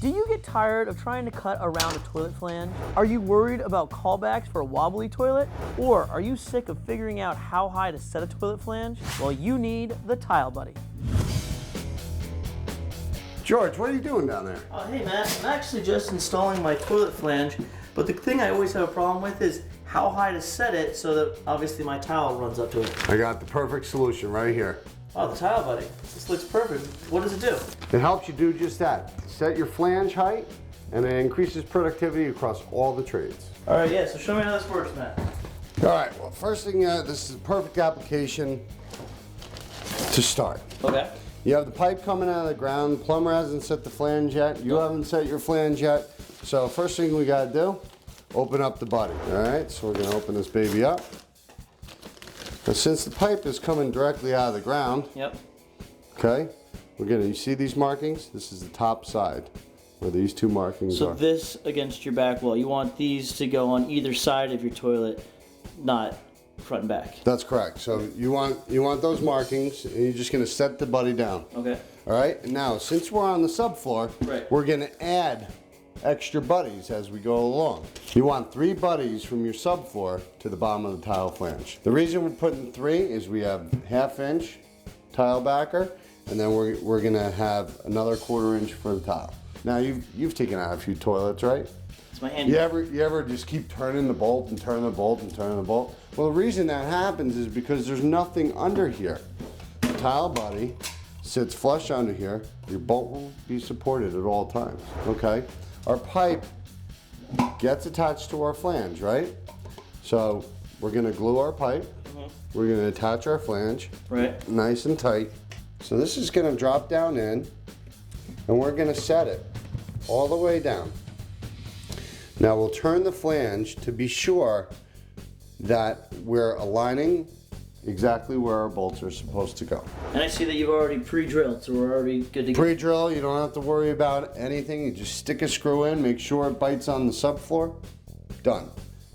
Do you get tired of trying to cut around a toilet flange? Are you worried about callbacks for a wobbly toilet? Or are you sick of figuring out how high to set a toilet flange? Well, you need the Tile Buddy. George, what are you doing down there? Oh, hey Matt, I'm actually just installing my toilet flange, but the thing I always have a problem with is how high to set it so that obviously my tile runs up to it. I got the perfect solution right here. Oh, the Tile Buddy. This looks perfect. What does it do? It helps you do just that. Set your flange height, and it increases productivity across all the trades. All right, yeah, so show me how this works, Matt. All right, well, first thing, this is a perfect application to start. Okay. You have the pipe coming out of the ground. The plumber hasn't set the flange yet. You haven't set your flange yet. So first thing we gotta do, open up the buddy. All right, so we're gonna open this baby up. Now since the pipe is coming directly out of the ground, Yep. okay, you see these markings? This is the top side where these two markings So are. this against your back wall, you want these to go on either side of your toilet, not front and back. That's correct. So you want those markings, and you're just gonna set the buddy down. Okay. All right, and now since we're on the subfloor, Right. we're gonna add extra buddies as we go along. You want 3 buddies from your subfloor to the bottom of the tile flange. The reason we're putting 3 is we have 1/2 inch tile backer, and then we're gonna have another 1/4 inch for the tile. Now you've taken out a few toilets, right? It's my hand. You ever just keep turning the bolt and turning the bolt and turning the bolt? Well, the reason that happens is because there's nothing under here. The tile buddy sits flush under here. Your bolt will be supported at all times, okay? Our pipe gets attached to our flange, right? So we're gonna glue our pipe. We're gonna attach our flange. Right. Nice and tight. So this is gonna drop down in, and we're gonna set it all the way down. Now we'll turn the flange to be sure that we're aligning exactly where our bolts are supposed to go. And I see that you've already pre-drilled, so we're already good to go. Pre-drill, you don't have to worry about anything. You just stick a screw in, make sure it bites on the subfloor. Done.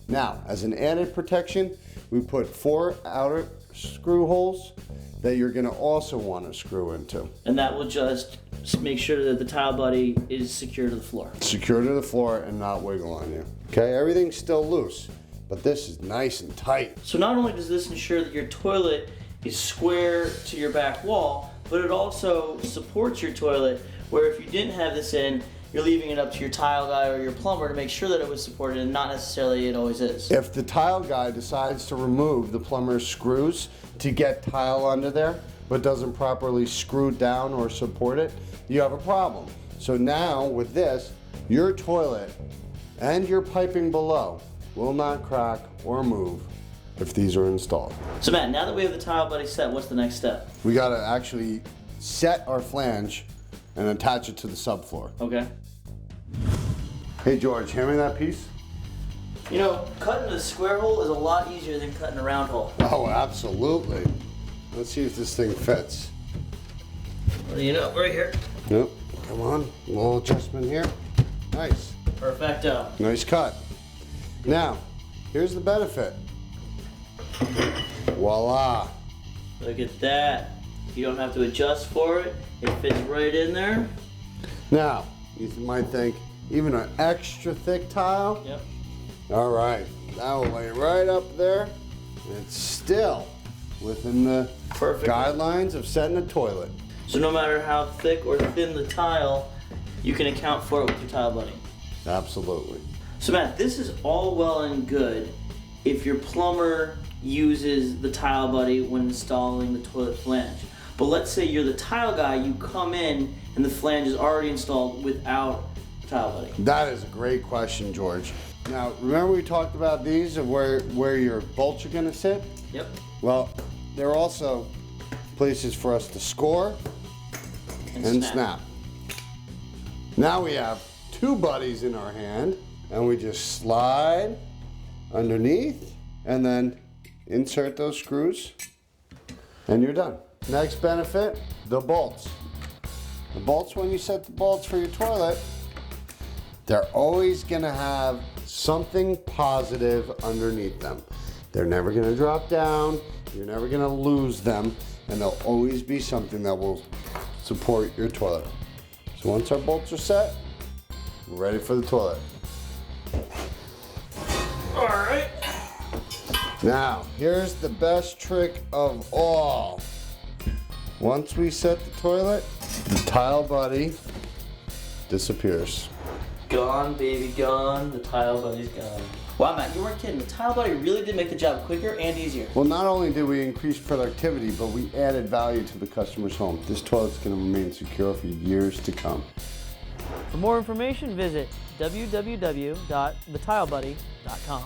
Now, as an added protection, we put 4 outer screw holes that you're gonna also wanna screw into. And that will just make sure that the Tile Buddy is secure to the floor. Secure to the floor and not wiggle on you. Okay, everything's still loose, but this is nice and tight. So not only does this ensure that your toilet is square to your back wall, but it also supports your toilet, where if you didn't have this in, you're leaving it up to your tile guy or your plumber to make sure that it was supported, and not necessarily it always is. If the tile guy decides to remove the plumber's screws to get tile under there, but doesn't properly screw down or support it, you have a problem. So now with this, your toilet and your piping below will not crack or move if these are installed. So Matt, now that we have the Tile Buddy set, what's the next step? We gotta actually set our flange and attach it to the subfloor. Okay. Hey George, hand me that piece. You know, cutting a square hole is a lot easier than cutting a round hole. Oh, absolutely. Let's see if this thing fits. Well, you know, right here. Nope, come on, a little adjustment here. Nice, Perfecto. nice cut. Now, here's the benefit. Voila. Look at that. You don't have to adjust for it. It fits right in there. Now, you might think, even an extra thick tile? Yep. All right, that will lay right up there. And it's still within the Perfect. guidelines of setting a toilet. So no matter how thick or thin the tile, you can account for it with your Tile Buddy. Absolutely. So Matt, this is all well and good if your plumber uses the Tile Buddy when installing the toilet flange. But let's say you're the tile guy, you come in and the flange is already installed without the Tile Buddy. That is a great question, George. Now, remember we talked about these of where your bolts are gonna sit? Yep. Well, they're also places for us to score and snap. Now we have 2 buddies in our hand, and we just slide underneath and then insert those screws, and you're done. Next benefit, the bolts. The bolts, when you set the bolts for your toilet, they're always gonna have something positive underneath them. They're never gonna drop down, you're never gonna lose them, and there'll always be something that will support your toilet. So once our bolts are set, we're ready for the toilet. All right. Now, here's the best trick of all. Once we set the toilet, the tile buddy disappears. Gone, baby, gone. The tile buddy's gone. Wow, Matt, you weren't kidding. The tile buddy really did make the job quicker and easier. Well, not only did we increase productivity, but we added value to the customer's home. This toilet's going to remain secure for years to come. For more information, visit www.thetilebuddy.com.